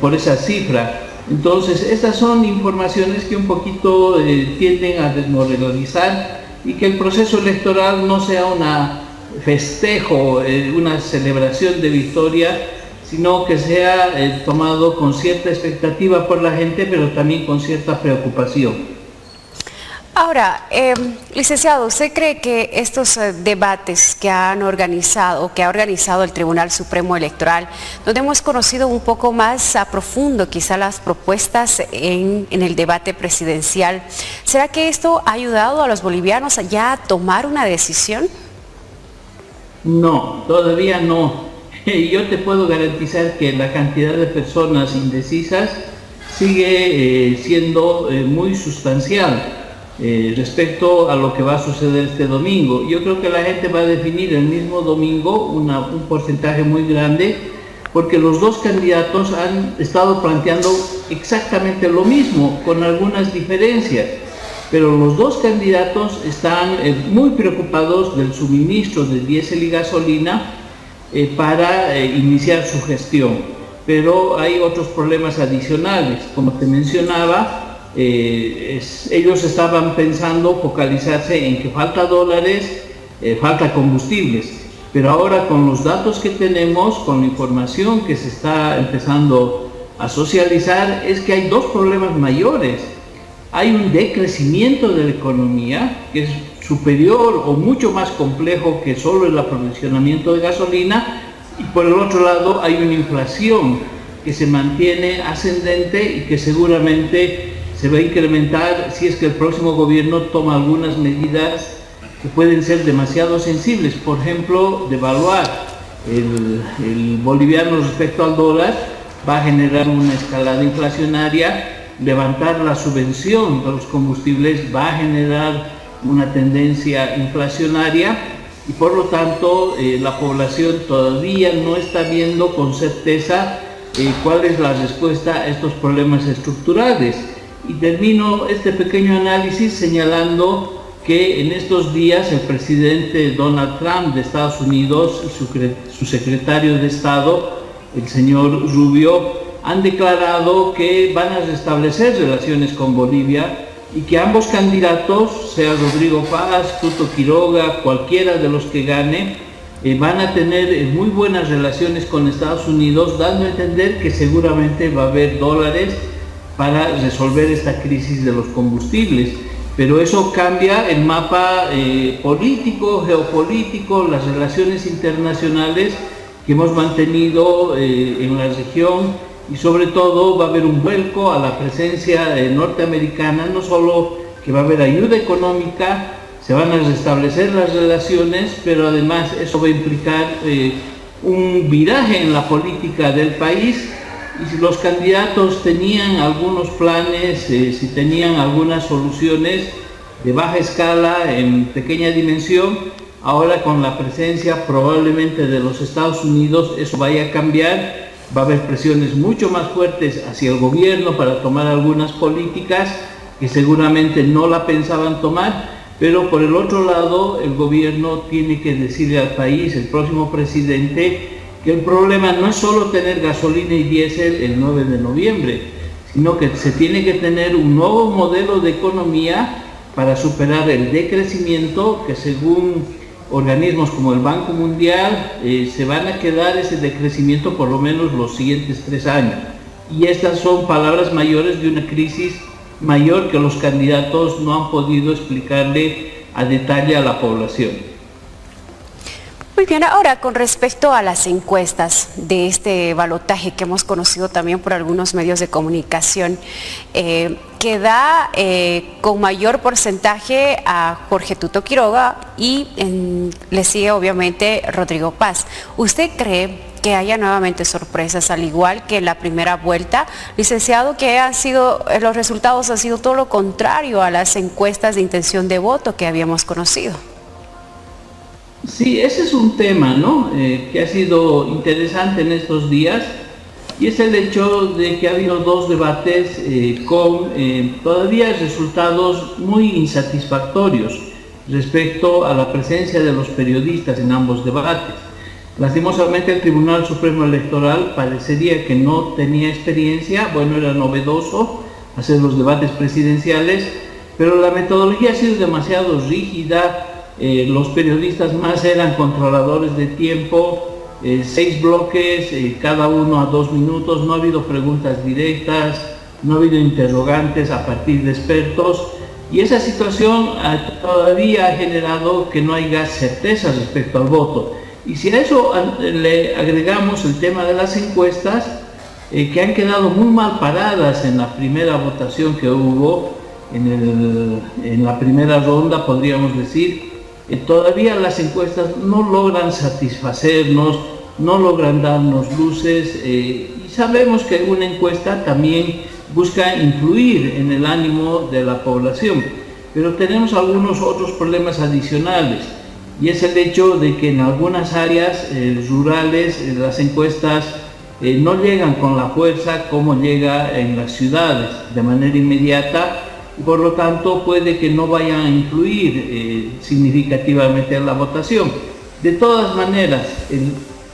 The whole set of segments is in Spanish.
por esa cifra. Entonces, estas son informaciones que un poquito tienden a desmoralizar y que el proceso electoral no sea un festejo, una celebración de victoria, sino que sea tomado con cierta expectativa por la gente, pero también con cierta preocupación. Ahora, licenciado, ¿usted cree que estos debates que han organizado, que ha organizado el Tribunal Supremo Electoral, donde hemos conocido un poco más a profundo quizá las propuestas en el debate presidencial, ¿será que esto ha ayudado a los bolivianos ya a tomar una decisión? No, todavía no. Yo te puedo garantizar que la cantidad de personas indecisas sigue siendo muy sustancial. Respecto a lo que va a suceder este domingo. Yo creo que la gente va a definir el mismo domingo un porcentaje muy grande, porque los dos candidatos han estado planteando exactamente lo mismo, con algunas diferencias, pero los dos candidatos están muy preocupados del suministro de diésel y gasolina para iniciar su gestión, pero hay otros problemas adicionales, como te mencionaba. Ellos estaban pensando focalizarse en que falta dólares, falta combustibles, pero ahora con los datos que tenemos, con la información que se está empezando a socializar, es que hay dos problemas mayores. Hay un decrecimiento de la economía que es superior o mucho más complejo que solo el aprovisionamiento de gasolina, y por el otro lado hay una inflación que se mantiene ascendente y que seguramente se va a incrementar si es que el próximo gobierno toma algunas medidas que pueden ser demasiado sensibles. Por ejemplo, devaluar el boliviano respecto al dólar va a generar una escalada inflacionaria. Levantar la subvención de los combustibles va a generar una tendencia inflacionaria y por lo tanto la población todavía no está viendo con certeza cuál es la respuesta a estos problemas estructurales. Y termino este pequeño análisis señalando que en estos días el presidente Donald Trump de Estados Unidos y su secretario de Estado, el señor Rubio, han declarado que van a restablecer relaciones con Bolivia y que ambos candidatos, sea Rodrigo Paz, Tuto Quiroga, cualquiera de los que gane, van a tener muy buenas relaciones con Estados Unidos, dando a entender que seguramente va a haber dólares para resolver esta crisis de los combustibles. Pero eso cambia el mapa político, geopolítico, las relaciones internacionales que hemos mantenido en la región, y sobre todo va a haber un vuelco a la presencia norteamericana, no solo que va a haber ayuda económica, se van a restablecer las relaciones, pero además eso va a implicar un viraje en la política del país. Y si los candidatos tenían algunos planes, si tenían algunas soluciones de baja escala, en pequeña dimensión, ahora con la presencia probablemente de los Estados Unidos eso vaya a cambiar, va a haber presiones mucho más fuertes hacia el gobierno para tomar algunas políticas que seguramente no la pensaban tomar, pero por el otro lado el gobierno tiene que decirle al país, el próximo presidente, que el problema no es solo tener gasolina y diésel el 9 de noviembre, sino que se tiene que tener un nuevo modelo de economía para superar el decrecimiento que según organismos como el Banco Mundial se van a quedar ese decrecimiento por lo menos los siguientes 3 años. Y estas son palabras mayores de una crisis mayor que los candidatos no han podido explicarle a detalle a la población. Muy bien, ahora con respecto a las encuestas de este balotaje que hemos conocido también por algunos medios de comunicación, que da con mayor porcentaje a Jorge Tuto Quiroga y le sigue obviamente Rodrigo Paz. ¿Usted cree que haya nuevamente sorpresas, al igual que en la primera vuelta, licenciado, que los resultados han sido todo lo contrario a las encuestas de intención de voto que habíamos conocido? Sí, ese es un tema, ¿no? Que ha sido interesante en estos días, y es el hecho de que ha habido 2 debates con todavía resultados muy insatisfactorios respecto a la presencia de los periodistas en ambos debates. Lastimosamente el Tribunal Supremo Electoral parecería que no tenía experiencia, bueno, era novedoso hacer los debates presidenciales, pero la metodología ha sido demasiado rígida, los periodistas más eran controladores de tiempo, 6 bloques, cada uno a 2 minutos, no ha habido preguntas directas, no ha habido interrogantes a partir de expertos, y esa situación todavía ha generado que no haya certeza respecto al voto. Y si a eso le agregamos el tema de las encuestas, que han quedado muy mal paradas en la primera votación que hubo, en la primera ronda, podríamos decir, todavía las encuestas no logran satisfacernos, no logran darnos luces, y sabemos que una encuesta también busca influir en el ánimo de la población, pero tenemos algunos otros problemas adicionales, y es el hecho de que en algunas áreas rurales las encuestas no llegan con la fuerza como llega en las ciudades de manera inmediata, y por lo tanto puede que no vayan a influir significativamente en la votación. De todas maneras,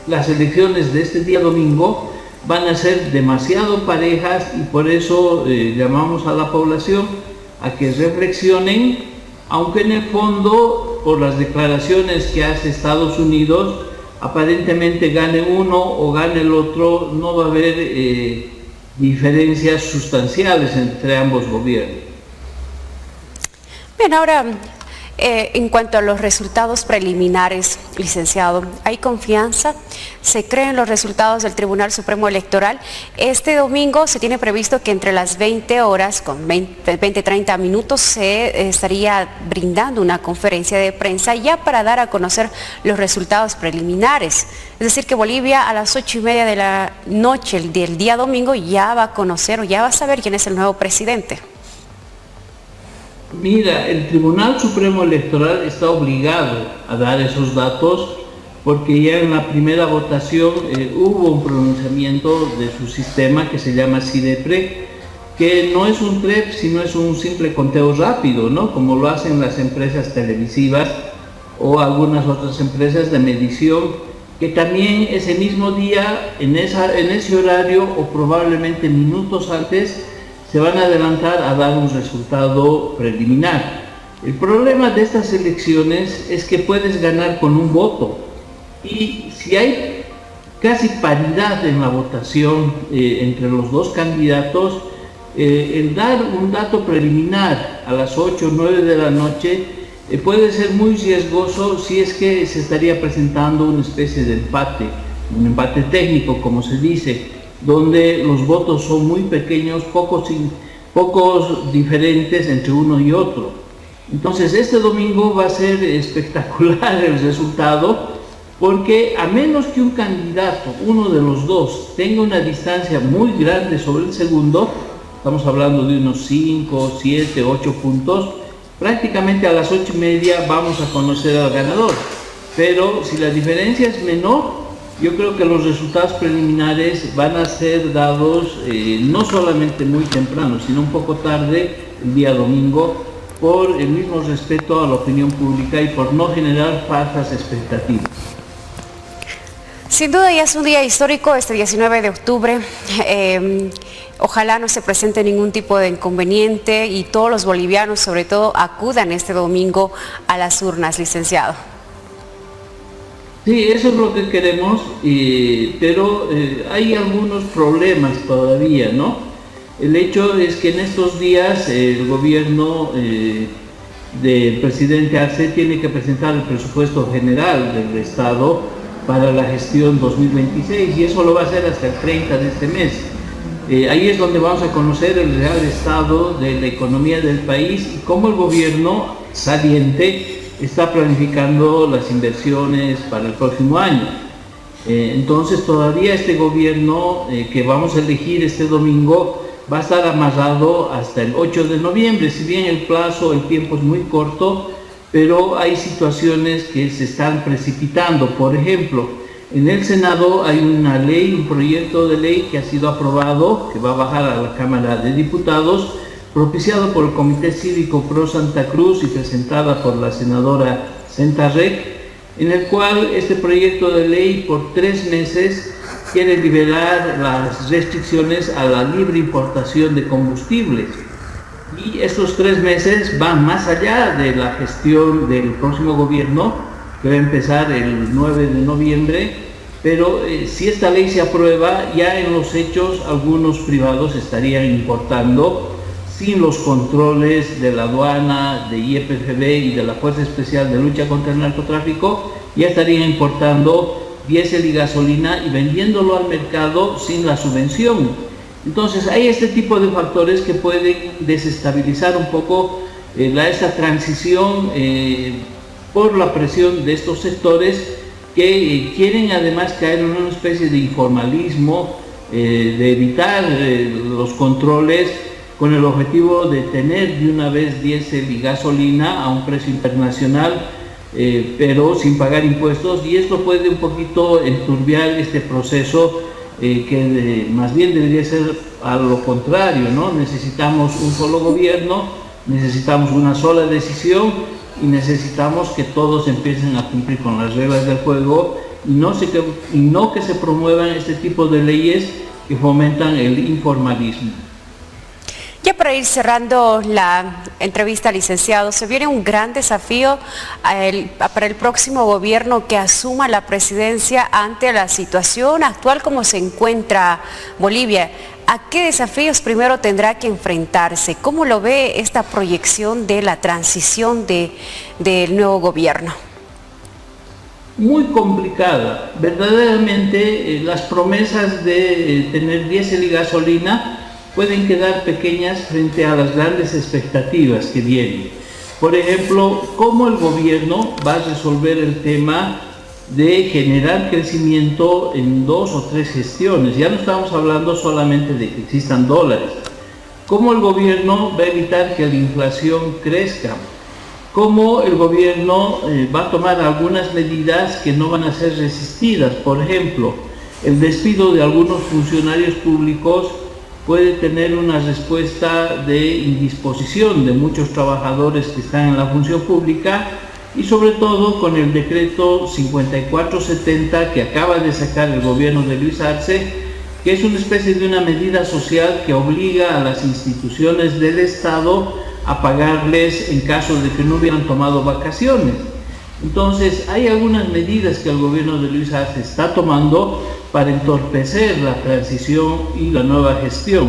las elecciones de este día domingo van a ser demasiado parejas, y por eso llamamos a la población a que reflexionen, aunque en el fondo, por las declaraciones que hace Estados Unidos, aparentemente gane uno o gane el otro, no va a haber diferencias sustanciales entre ambos gobiernos. Bien, ahora, en cuanto a los resultados preliminares, licenciado, ¿hay confianza? ¿Se creen los resultados del Tribunal Supremo Electoral? Este domingo se tiene previsto que entre las 20 horas, con 20-30 minutos, se estaría brindando una conferencia de prensa ya para dar a conocer los resultados preliminares. Es decir, que Bolivia a las 8:30 de la noche del día domingo ya va a conocer o ya va a saber quién es el nuevo presidente. Mira, el Tribunal Supremo Electoral está obligado a dar esos datos porque ya en la primera votación hubo un pronunciamiento de su sistema que se llama CIDEPRE, que no es un TREP, sino es un simple conteo rápido, ¿no? Como lo hacen las empresas televisivas o algunas otras empresas de medición, que también ese mismo día, en ese horario o probablemente minutos antes, se van a adelantar a dar un resultado preliminar. El problema de estas elecciones es que puedes ganar con un voto, y si hay casi paridad en la votación entre los dos candidatos, el dar un dato preliminar a las 8 o 9 de la noche puede ser muy riesgoso si es que se estaría presentando una especie de empate, un empate técnico, como se dice, donde los votos son muy pequeños, pocos diferentes entre uno y otro. Entonces este domingo va a ser espectacular el resultado, porque a menos que un candidato, uno de los dos, tenga una distancia muy grande sobre el segundo, estamos hablando de unos 5, 7, 8 puntos, prácticamente a las 8:30 vamos a conocer al ganador. Pero si la diferencia es menor, yo creo que los resultados preliminares van a ser dados no solamente muy temprano, sino un poco tarde, el día domingo, por el mismo respeto a la opinión pública y por no generar falsas expectativas. Sin duda ya es un día histórico, este 19 de octubre. Ojalá no se presente ningún tipo de inconveniente y todos los bolivianos, sobre todo, acudan este domingo a las urnas, licenciado. Sí, eso es lo que queremos, pero hay algunos problemas todavía, ¿no? El hecho es que en estos días el gobierno del presidente Arce tiene que presentar el presupuesto general del Estado para la gestión 2026, y eso lo va a hacer hasta el 30 de este mes. Ahí es donde vamos a conocer el real estado de la economía del país y cómo el gobierno saliente está planificando las inversiones para el próximo año. Entonces todavía este gobierno que vamos a elegir este domingo va a estar amarrado hasta el 8 de noviembre, si bien el plazo, el tiempo es muy corto, pero hay situaciones que se están precipitando. Por ejemplo, en el Senado hay una ley, un proyecto de ley que ha sido aprobado, que va a bajar a la Cámara de Diputados, propiciado por el Comité Cívico Pro Santa Cruz y presentada por la senadora Sentarrec, en el cual este proyecto de ley por 3 meses quiere liberar las restricciones a la libre importación de combustibles. Y estos 3 meses van más allá de la gestión del próximo gobierno, que va a empezar el 9 de noviembre, pero si esta ley se aprueba, ya en los hechos algunos privados estarían importando sin los controles de la aduana, de YPFB y de la Fuerza Especial de Lucha contra el Narcotráfico, ya estarían importando diésel y gasolina y vendiéndolo al mercado sin la subvención. Entonces hay este tipo de factores que pueden desestabilizar un poco esta transición por la presión de estos sectores que quieren además caer en una especie de informalismo, de evitar los controles con el objetivo de tener de una vez diésel y gasolina a un precio internacional, pero sin pagar impuestos, y esto puede un poquito enturbiar este proceso que más bien debería ser a lo contrario, ¿no? Necesitamos un solo gobierno, necesitamos una sola decisión y necesitamos que todos empiecen a cumplir con las reglas del juego y no que se promuevan este tipo de leyes que fomentan el informalismo. Ya para ir cerrando la entrevista, licenciado, se viene un gran desafío para el próximo gobierno que asuma la presidencia ante la situación actual como se encuentra Bolivia. ¿A qué desafíos primero tendrá que enfrentarse? ¿Cómo lo ve esta proyección de la transición del nuevo gobierno? Muy complicada. Verdaderamente las promesas de tener diésel y gasolina pueden quedar pequeñas frente a las grandes expectativas que vienen. Por ejemplo, ¿cómo el gobierno va a resolver el tema de generar crecimiento en 2 o 3 gestiones? Ya no estamos hablando solamente de que existan dólares. ¿Cómo el gobierno va a evitar que la inflación crezca? ¿Cómo el gobierno va a tomar algunas medidas que no van a ser resistidas? Por ejemplo, el despido de algunos funcionarios públicos puede tener una respuesta de indisposición de muchos trabajadores que están en la función pública, y sobre todo con el decreto 5470 que acaba de sacar el gobierno de Luis Arce, que es una especie de una medida social que obliga a las instituciones del Estado a pagarles en caso de que no hubieran tomado vacaciones. Entonces hay algunas medidas que el gobierno de Luis Arce está tomando para entorpecer la transición y la nueva gestión.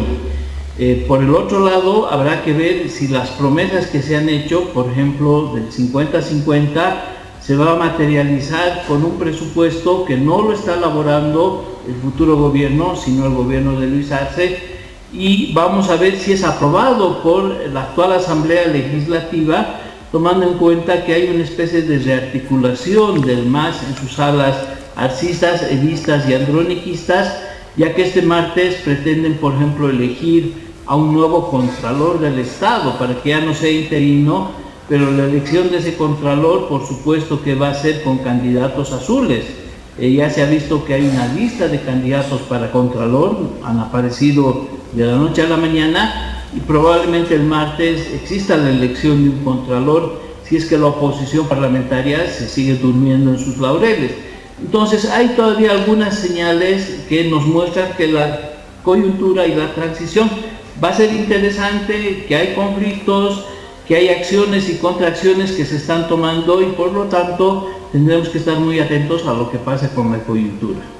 Por el otro lado, habrá que ver si las promesas que se han hecho, por ejemplo, del 50-50, se va a materializar con un presupuesto que no lo está elaborando el futuro gobierno, sino el gobierno de Luis Arce, y vamos a ver si es aprobado por la actual Asamblea Legislativa, tomando en cuenta que hay una especie de rearticulación del MAS en sus salas arcistas, edistas y androniquistas, ya que este martes pretenden, por ejemplo, elegir a un nuevo contralor del Estado para que ya no sea interino, pero la elección de ese contralor, por supuesto que va a ser con candidatos azules. Ya se ha visto que hay una lista de candidatos para contralor, han aparecido de la noche a la mañana, y probablemente el martes exista la elección de un contralor si es que la oposición parlamentaria se sigue durmiendo en sus laureles. Entonces hay todavía algunas señales que nos muestran que la coyuntura y la transición va a ser interesante, que hay conflictos, que hay acciones y contracciones que se están tomando, y por lo tanto tendremos que estar muy atentos a lo que pase con la coyuntura.